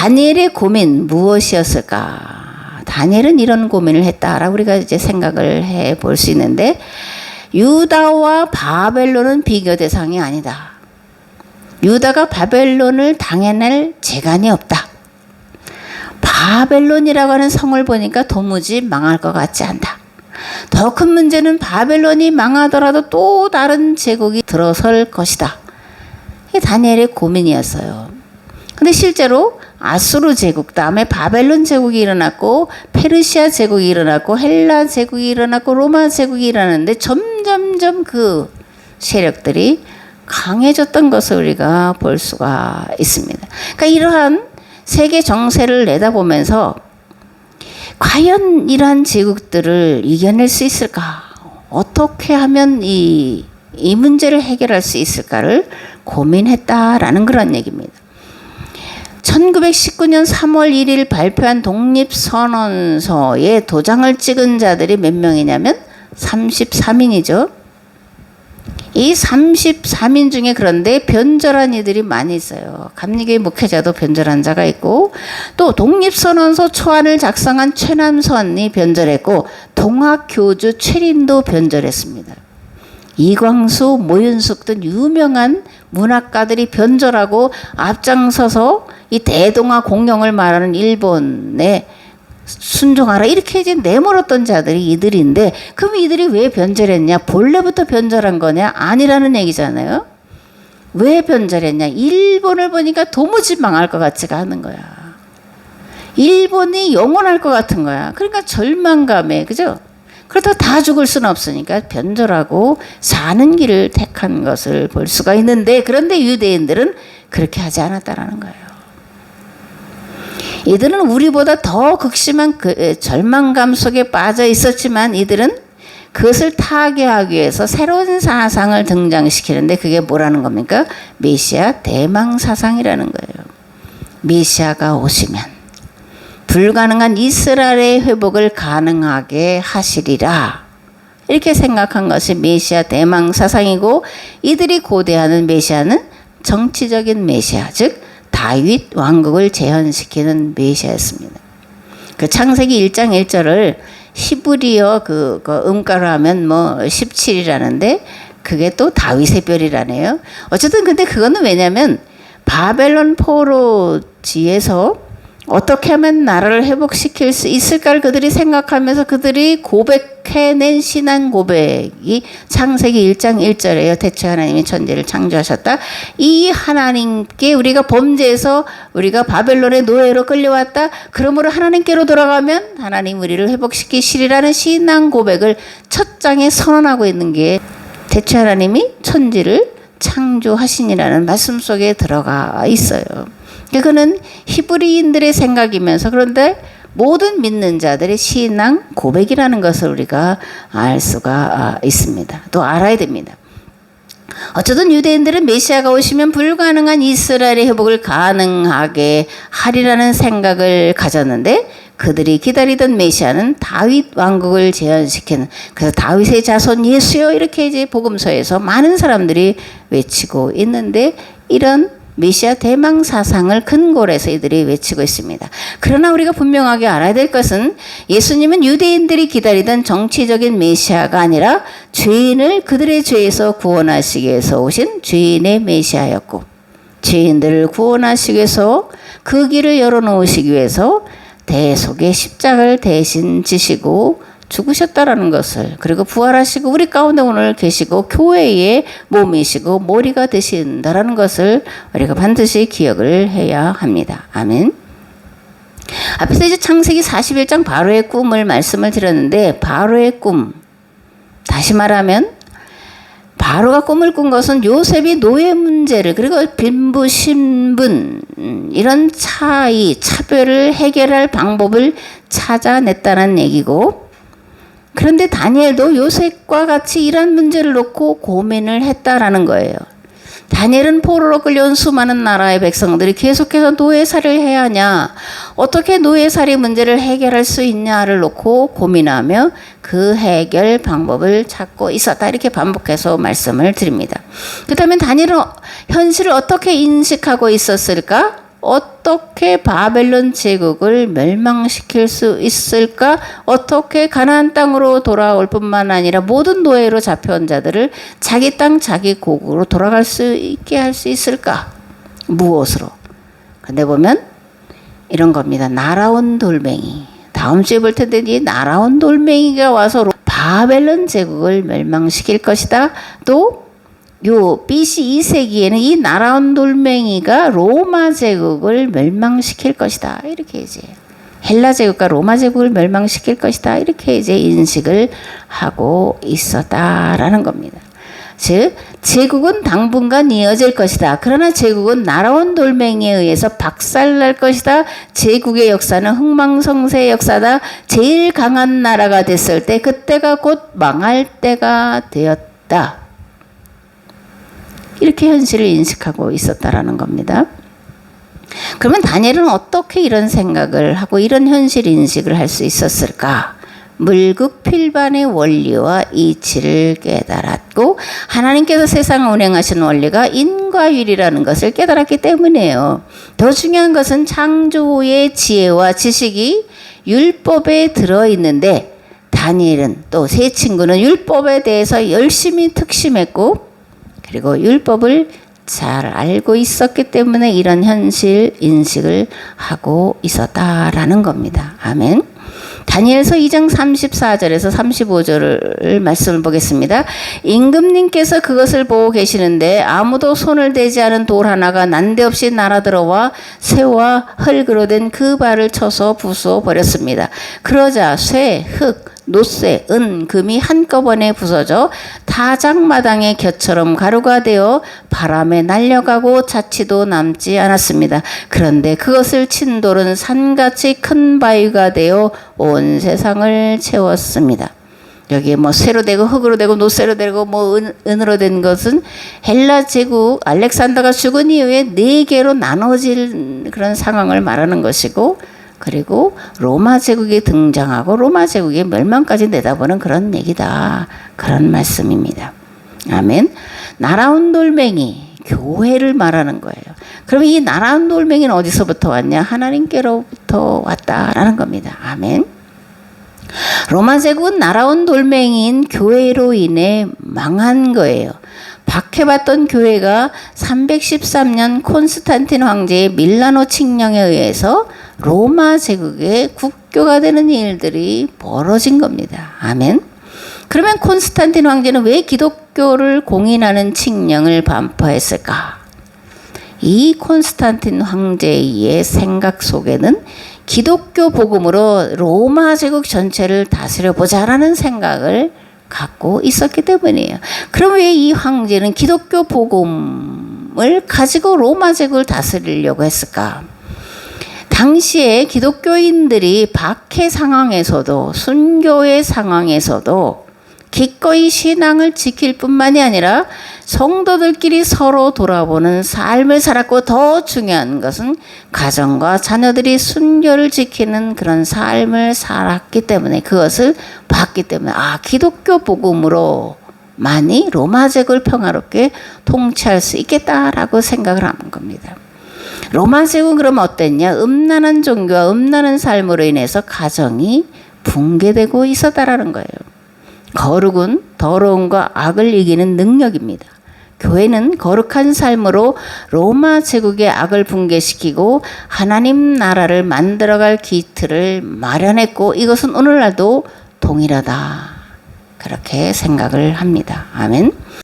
다니엘의 고민 무엇이었을까? 다니엘은 이런 고민을 했다라고 우리가 이제 생각을 해 볼 수 있는데, 유다와 바벨론은 비교 대상이 아니다. 유다가 바벨론을 당해낼 재간이 없다. 바벨론이라고 하는 성을 보니까 도무지 망할 것 같지 않다. 더 큰 문제는 바벨론이 망하더라도 또 다른 제국이 들어설 것이다. 이게 다니엘의 고민이었어요. 근데 실제로 아수르 제국 다음에 바벨론 제국이 일어났고, 페르시아 제국이 일어났고, 헬라 제국이 일어났고, 로마 제국이 일어났는데 점점점 그 세력들이 강해졌던 것을 우리가 볼 수가 있습니다. 그러니까 이러한 세계 정세를 내다보면서 과연 이러한 제국들을 이겨낼 수 있을까? 어떻게 하면 이 문제를 해결할 수 있을까를 고민했다라는 그런 얘기입니다. 1919년 3월 1일 발표한 독립선언서에 도장을 찍은 자들이 몇 명이냐면 33인이죠. 이 33인 중에 그런데 변절한 이들이 많이 있어요. 감리교회 목회자도 변절한 자가 있고, 또 독립선언서 초안을 작성한 최남선이 변절했고, 동학교주 최린도 변절했습니다. 이광수, 모윤숙 등 유명한 문학가들이 변절하고 앞장서서 이 대동아 공영을 말하는 일본에 순종하라 이렇게 이제 내몰았던 자들이 이들인데, 그럼 이들이 왜 변절했냐? 본래부터 변절한 거냐? 아니라는 얘기잖아요. 왜 변절했냐? 일본을 보니까 도무지 망할 것 같지가 않은 거야. 일본이 영원할 것 같은 거야. 그러니까 절망감에, 그죠? 그렇다고 다 죽을 수는 없으니까 변절하고 사는 길을 택한 것을 볼 수가 있는데, 그런데 유대인들은 그렇게 하지 않았다라는 거예요. 이들은 우리보다 더 극심한 절망감 속에 빠져 있었지만, 이들은 그것을 타개하기 위해서 새로운 사상을 등장시키는데, 그게 뭐라는 겁니까? 메시아 대망 사상이라는 거예요. 메시아가 오시면 불가능한 이스라엘의 회복을 가능하게 하시리라, 이렇게 생각한 것이 메시아 대망 사상이고, 이들이 고대하는 메시아는 정치적인 메시아, 즉 다윗 왕국을 재현시키는 메시아였습니다. 그 창세기 1장 1절을 히브리어 그 음가로 하면 뭐 17이라는데, 그게 또 다윗의 별이라네요. 어쨌든 근데 그거는 왜냐면 바벨론 포로지에서 어떻게 하면 나라를 회복시킬 수 있을까를 그들이 생각하면서 그들이 고백해낸 신앙 고백이 창세기 1장 1절에요. 대체 하나님이 천지를 창조하셨다. 이 하나님께 우리가 범죄해서 우리가 바벨론의 노예로 끌려왔다. 그러므로 하나님께로 돌아가면 하나님 우리를 회복시키시리라는 신앙 고백을 첫 장에 선언하고 있는 게 대체 하나님이 천지를 창조하시니라는 말씀 속에 들어가 있어요. 그거는 히브리인들의 생각이면서, 그런데 모든 믿는 자들의 신앙 고백이라는 것을 우리가 알 수가 있습니다. 또 알아야 됩니다. 어쨌든 유대인들은 메시아가 오시면 불가능한 이스라엘의 회복을 가능하게 하리라는 생각을 가졌는데, 그들이 기다리던 메시아는 다윗 왕국을 재현시키는, 그래서 다윗의 자손 예수여 이렇게 이제 복음서에서 많은 사람들이 외치고 있는데, 이런 메시아 대망 사상을 근거로 해서 이들이 외치고 있습니다. 그러나 우리가 분명하게 알아야 될 것은, 예수님은 유대인들이 기다리던 정치적인 메시아가 아니라 죄인을 그들의 죄에서 구원하시기 위해서 오신 죄인의 메시아였고, 죄인들을 구원하시기 위해서 그 길을 열어놓으시기 위해서 대속의 십자가를 대신 지시고 죽으셨다라는 것을, 그리고 부활하시고 우리 가운데 오늘 계시고 교회의 몸이시고 머리가 되신다라는 것을 우리가 반드시 기억을 해야 합니다. 아멘. 앞에서 이제 창세기 41장 바로의 꿈을 말씀을 드렸는데, 바로의 꿈, 다시 말하면 바로가 꿈을 꾼 것은 요셉이 노예 문제를, 그리고 빈부 신분 이런 차이 차별을 해결할 방법을 찾아냈다는 얘기고, 그런데 다니엘도 요셉과 같이 이런 문제를 놓고 고민을 했다라는 거예요. 다니엘은 포로로 끌려온 수많은 나라의 백성들이 계속해서 노예살이를 해야 하냐, 어떻게 노예살이 문제를 해결할 수 있냐를 놓고 고민하며 그 해결 방법을 찾고 있었다, 이렇게 반복해서 말씀을 드립니다. 그렇다면 다니엘은 현실을 어떻게 인식하고 있었을까? 어떻게 바벨론 제국을 멸망시킬 수 있을까? 어떻게 가나안 땅으로 돌아올 뿐만 아니라 모든 노예로 잡혀온 자들을 자기 땅 자기 고국으로 돌아갈 수 있게 할 수 있을까? 무엇으로? 근데 보면 이런 겁니다. 날아온 돌멩이. 다음 주에 볼 텐데 이 날아온 돌멩이가 와서 바벨론 제국을 멸망시킬 것이다. 또 요 BC 2세기에는 이 날아온 돌멩이가 로마 제국을 멸망시킬 것이다. 이렇게 이제 헬라 제국과 로마 제국을 멸망시킬 것이다. 이렇게 이제 인식을 하고 있었다라는 겁니다. 즉 제국은 당분간 이어질 것이다. 그러나 제국은 날아온 돌멩이에 의해서 박살날 것이다. 제국의 역사는 흥망성쇠의 역사다. 제일 강한 나라가 됐을 때 그때가 곧 망할 때가 되었다. 이렇게 현실을 인식하고 있었다라는 겁니다. 그러면 다니엘은 어떻게 이런 생각을 하고 이런 현실 인식을 할 수 있었을까? 물극필반의 원리와 이치를 깨달았고 하나님께서 세상을 운행하시는 원리가 인과율이라는 것을 깨달았기 때문이에요. 더 중요한 것은 창조의 지혜와 지식이 율법에 들어있는데 다니엘은 또 세 친구는 율법에 대해서 열심히 특심했고 그리고 율법을 잘 알고 있었기 때문에 이런 현실 인식을 하고 있었다라는 겁니다. 아멘. 다니엘서 2장 34절에서 35절을 말씀을 보겠습니다. 임금님께서 그것을 보고 계시는데 아무도 손을 대지 않은 돌 하나가 난데없이 날아들어와 쇠와 흙으로 된 그 발을 쳐서 부수어 버렸습니다. 그러자 쇠, 흙, 노쇠, 은, 금이 한꺼번에 부서져 타작마당의 곁처럼 가루가 되어 바람에 날려가고 자취도 남지 않았습니다. 그런데 그것을 친 돌은 산같이 큰 바위가 되어 온 세상을 채웠습니다. 여기에 뭐 쇠로 되고 흙으로 되고 노쇠로 되고 뭐 은으로 된 것은 헬라 제국 알렉산더가 죽은 이후에 4개로 나눠질 그런 상황을 말하는 것이고 그리고 로마 제국이 등장하고 로마 제국의 멸망까지 내다보는 그런 얘기다. 그런 말씀입니다. 아멘. 날아온 돌멩이, 교회를 말하는 거예요. 그럼 이 날아온 돌멩이는 어디서부터 왔냐? 하나님께로부터 왔다라는 겁니다. 아멘. 로마 제국은 날아온 돌멩이인 교회로 인해 망한 거예요. 박해받던 교회가 313년 콘스탄틴 황제의 밀라노 칙령에 의해서 로마 제국의 국교가 되는 일들이 벌어진 겁니다. 아멘. 그러면 콘스탄틴 황제는 왜 기독교를 공인하는 칙령을 반포했을까? 이 콘스탄틴 황제의 생각 속에는 기독교 복음으로 로마 제국 전체를 다스려 보자라는 생각을 갖고 있었기 때문이에요. 그럼 왜 이 황제는 기독교 복음을 가지고 로마 제국을 다스리려고 했을까? 당시에 기독교인들이 박해 상황에서도 순교의 상황에서도 기꺼이 신앙을 지킬 뿐만이 아니라 성도들끼리 서로 돌아보는 삶을 살았고 더 중요한 것은 가정과 자녀들이 순교를 지키는 그런 삶을 살았기 때문에 그것을 봤기 때문에 기독교 복음으로 많이 로마 제국을 평화롭게 통치할 수 있겠다라고 생각을 하는 겁니다. 로마 제국은 그러면 어땠냐? 음란한 종교와 음란한 삶으로 인해서 가정이 붕괴되고 있었다라는 거예요. 거룩은 더러움과 악을 이기는 능력입니다. 교회는 거룩한 삶으로 로마 제국의 악을 붕괴시키고 하나님 나라를 만들어갈 기틀을 마련했고 이것은 오늘날도 동일하다. 그렇게 생각을 합니다. 아멘.